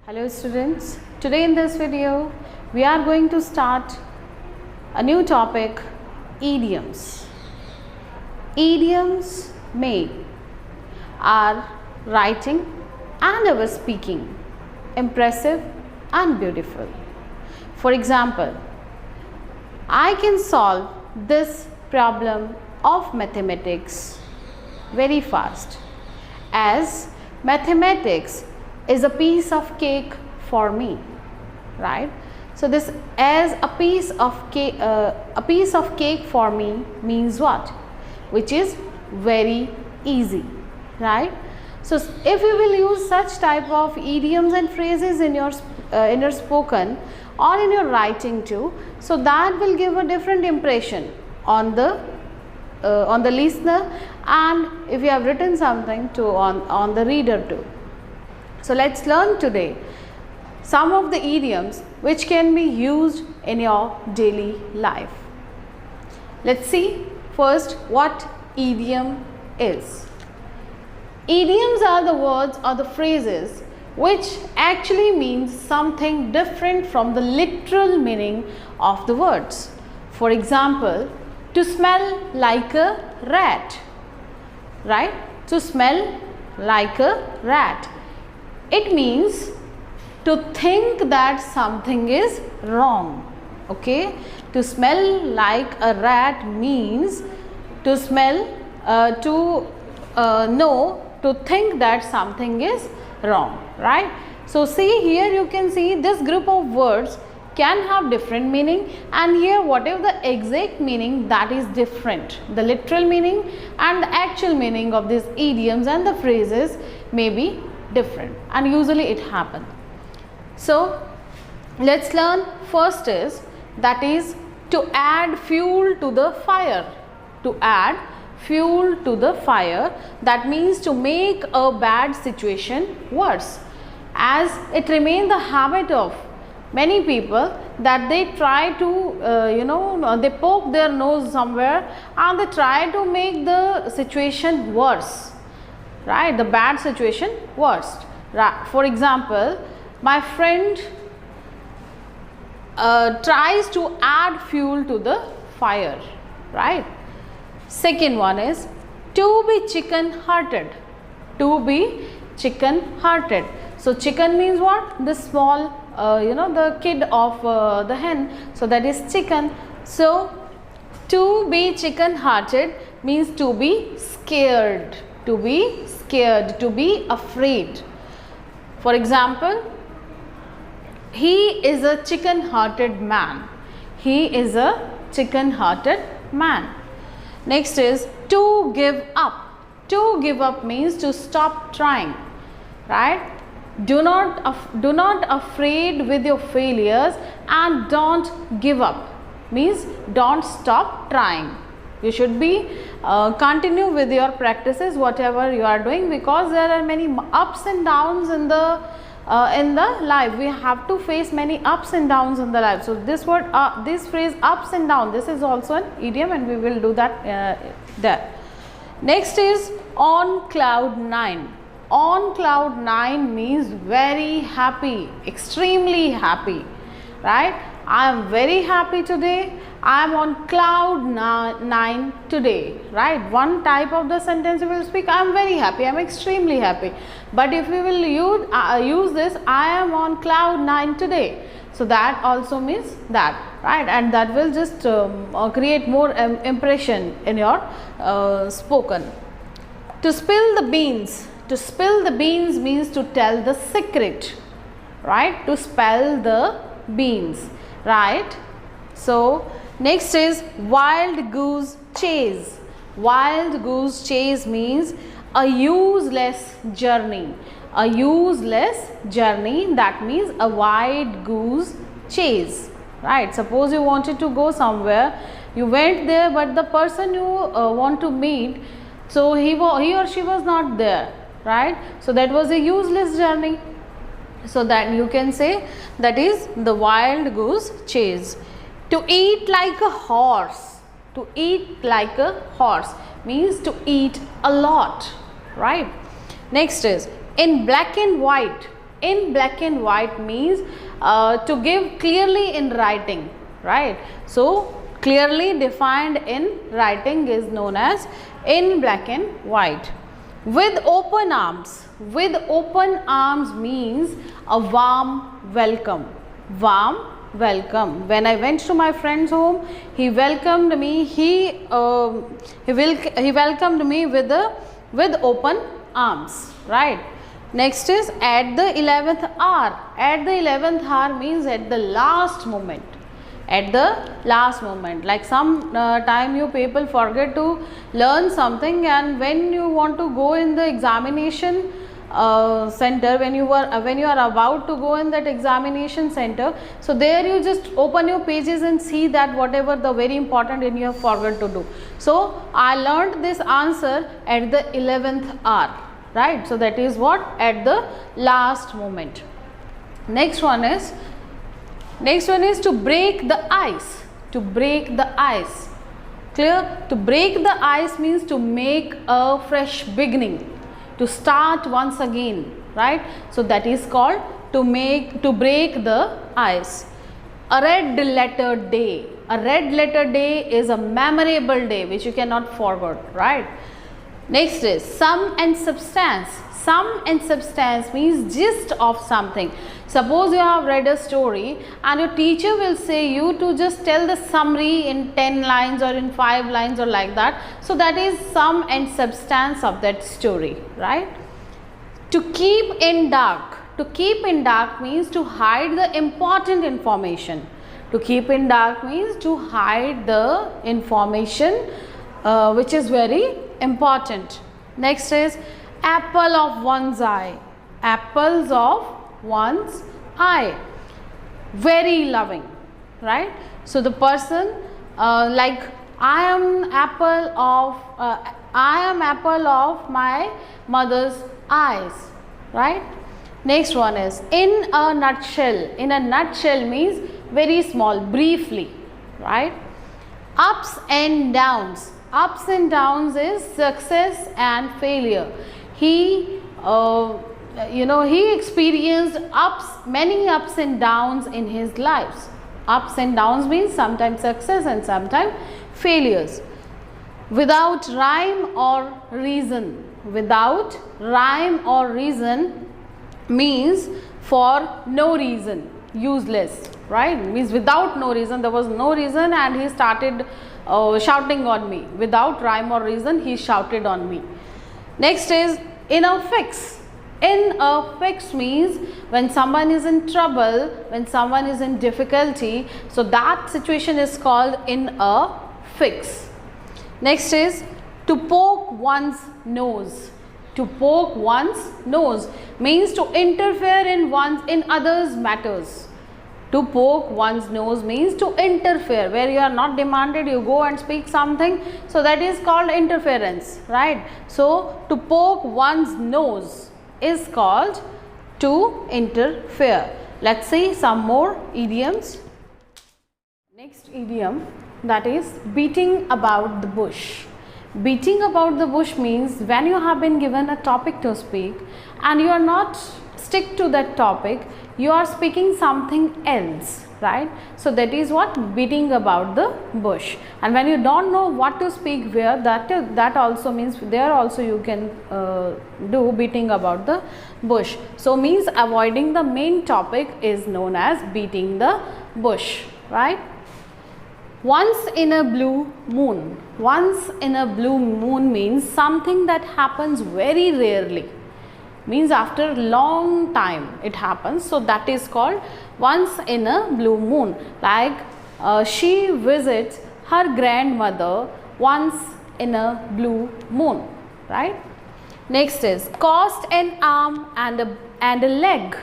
Hello students, today in this video we are going to start a new topic, idioms. Idioms make our writing and our speaking impressive and beautiful. For example, I can solve this problem of mathematics very fast, as mathematics is a piece of cake for me, right? So this as a piece of cake for me means what? Which is very easy, right? So if you will use such type of idioms and phrases in your spoken or in your writing too, so that will give a different impression on the listener, and if you have written something to on the reader too. So let's learn today some of the idioms which can be used in your daily life. Let's see first what idiom is. Idioms are the words or the phrases which actually means something different from the literal meaning of the words. For example, to smell like a rat, right? To smell like a rat. It means to think that something is wrong. Okay, to smell like a rat means to smell, to think that something is wrong, right? So see, here you can see this group of words can have different meaning, and here whatever the exact meaning, that is different. The literal meaning and the actual meaning of these idioms and the phrases may be different, and usually it happens. So let's learn first is, that is to add fuel to the fire. To add fuel to the fire, that means to make a bad situation worse, as it remains the habit of many people that they try to they poke their nose somewhere and they try to make the situation worse, right? The bad situation worse. For example, my friend tries to add fuel to the fire, right? Second one is to be chicken hearted. To be chicken hearted. So chicken means what? The small the kid of the hen, so that is chicken. So to be chicken hearted means to be scared, to be scared, to be afraid. For example, he is a chicken hearted man. He is a chicken hearted man. Next is to give up. To give up means to stop trying, right? Do not afraid with your failures, and don't give up means don't stop trying. You should be continue with your practices, whatever you are doing, because there are many ups and downs in the life. We have to face many ups and downs in the life. So this word, this phrase ups and down, this is also an idiom, and we will do that there. Next is on cloud nine. On cloud nine means very happy, extremely happy, right? I am very happy today. I am on cloud nine today, right? One type of the sentence you will speak, I am very happy, I am extremely happy. But if we will use this, I am on cloud nine today, so that also means that, right? And that will just create more impression in your spoken. To spill the beans. To spill the beans means to tell the secret, right? To spill the beans, right? So next is wild goose chase. Wild goose chase means a useless journey. A useless journey, that means a wild goose chase, right? Suppose you wanted to go somewhere, you went there, but the person you want to meet, so he or she was not there, right? So that was a useless journey. So that you can say that is the wild goose chase. To eat like a horse. To eat like a horse means to eat a lot, right? Next is in black and white. In black and white means to give clearly in writing, right? So clearly defined in writing is known as in black and white. With open arms. With open arms means a warm welcome. Warm welcome. When I went to my friend's home, he welcomed me. He welcomed me with open arms, right? Next is at the 11th hour. At the 11th hour means at the last moment. At the last moment, like some time you people forget to learn something, and when you want to go in the examination center, when you are about to go in that examination center, so there you just open your pages and see that whatever the very important and you have forgot to do. So I learned this answer at the 11th hour, right? So that is what, at the last moment. Next one is to break the ice. To break the ice. Clear? To break the ice means to make a fresh beginning, to start once again, right? So that is called to break the ice. A red letter day. A red letter day is a memorable day which you cannot forget, right? Next is sum and substance. Sum and substance means gist of something. Suppose you have read a story and your teacher will say you to just tell the summary in 10 lines or in 5 lines or like that. So that is sum and substance of that story, right? To keep in dark. To keep in dark means to hide the important information. To keep in dark means to hide the information which is very important. Next is apple of one's eye. Apples of one's eye. Very loving, right? So the person like I am apple of my mother's eyes, right? Next one is in a nutshell. In a nutshell means very small, briefly, right? Ups and downs. Ups and downs is success and failure. He he experienced many ups and downs in his lives. Ups and downs means sometimes success and sometimes failures. Without rhyme or reason. Without rhyme or reason means for no reason, useless, right? Means without no reason, there was no reason and he started shouting on me. Without rhyme or reason, he shouted on me. Next is in a fix. In a fix means when someone is in trouble, when someone is in difficulty, so that situation is called in a fix. Next is to poke one's nose. To poke one's nose means to interfere in others' matters. To poke one's nose means to interfere. Where you are not demanded, you go and speak something. So that is called interference, right? So to poke one's nose is called to interfere. Let's see some more idioms. Next idiom, that is beating about the bush. Beating about the bush means when you have been given a topic to speak and you are not stick to that topic, you are speaking something else, right? So that is what beating about the bush. And when you don't know what to speak where, that also means there also you can do beating about the bush. So means avoiding the main topic is known as beating the bush, right? Once in a blue moon. Once in a blue moon means something that happens very rarely. Means after long time it happens. So that is called once in a blue moon. Like she visits her grandmother once in a blue moon, right? Next is cost an arm and a leg.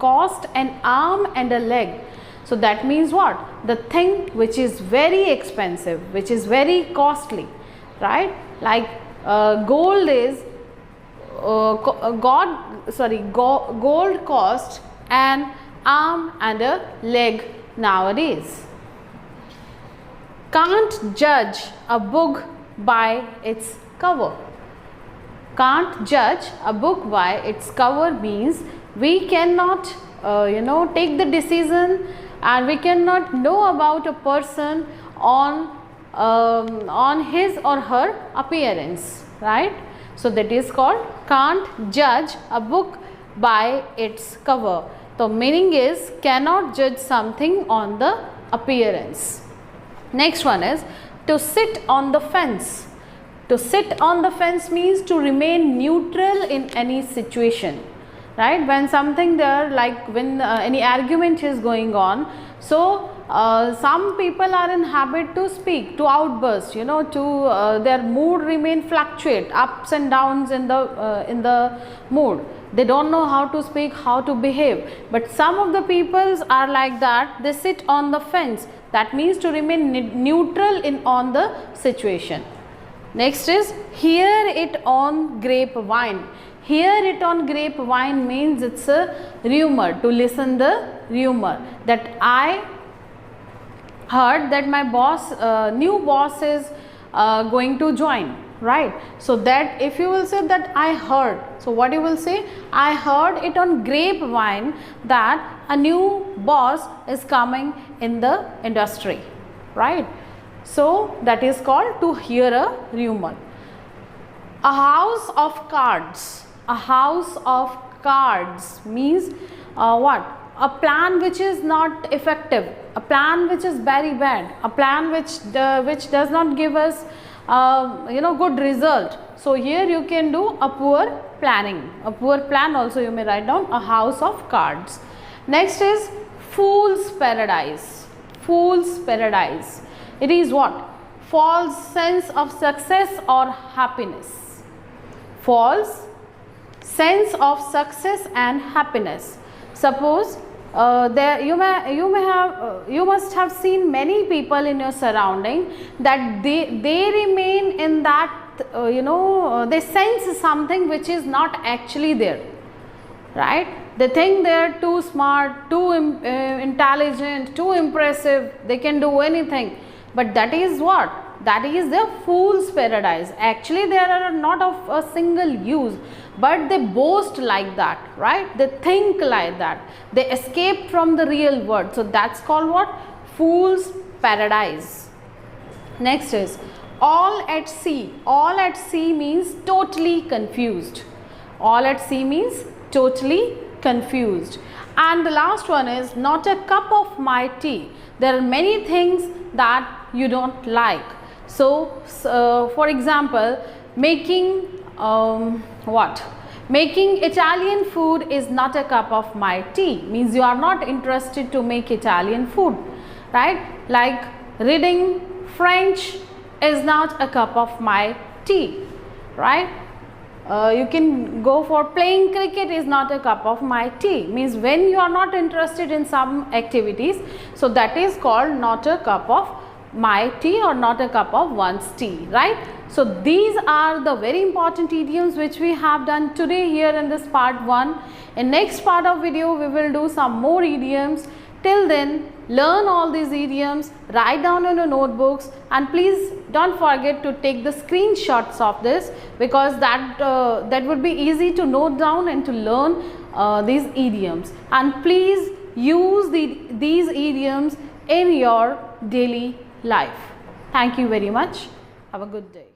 Cost an arm and a leg. So that means what? The thing which is very expensive, which is very costly, right? Like gold is gold cost an arm and a leg nowadays. Can't judge a book by its cover. Can't judge a book by its cover means We cannot take the decision, and we cannot know about a person on his or her appearance, right? So that is called can't judge a book by its cover. The meaning is cannot judge something on the appearance. Next one is to sit on the fence. To sit on the fence means to remain neutral in any situation, right? When something there, like when any argument is going on, so some people are in habit to speak, to outburst, to their mood remain fluctuate, ups and downs in the mood. They don't know how to speak, how to behave. But some of the peoples are like that. They sit on the fence. That means to remain neutral on the situation. Next is hear it on grapevine. Hear it on grapevine means it's a rumor, to listen the rumor, that I heard that my new boss is going to join, right? So that if you will say that I heard, so what you will say? I heard it on grapevine that a new boss is coming in the industry, right? So that is called to hear a rumor. A house of cards. A house of cards means what? A plan which is not effective, a plan which is very bad, a plan which does not give us good result. So here you can do a poor planning. A poor plan also you may write down, a house of cards. Next is fool's paradise. Fool's paradise. It is what? False sense of success or happiness. False sense of success and happiness. Suppose you must have seen many people in your surrounding that they remain in that they sense something which is not actually there, right? They think they are too smart, too intelligent, too impressive, they can do anything, but that is what? That is the fool's paradise. Actually they are not of a single use, but they boast like that, right? They think like that. They escape from the real world. So that's called what? Fool's paradise. Next is all at sea. All at sea means totally confused. All at sea means totally confused. And the last one is not a cup of my tea. There are many things that you don't like. So for example, making Making Italian food is not a cup of my tea, means you are not interested to make Italian food, right? Like reading French is not a cup of my tea, right? You can go for playing cricket is not a cup of my tea, means when you are not interested in some activities, so that is called not a cup of my tea or not a cup of one's tea, right? So these are the very important idioms which we have done today here in this part 1. In next part of video we will do some more idioms. Till then, learn all these idioms, write down in your notebooks, and please don't forget to take the screenshots of this, because that would be easy to note down and to learn these idioms. And please use these idioms in your daily life. Thank you very much. Have a good day.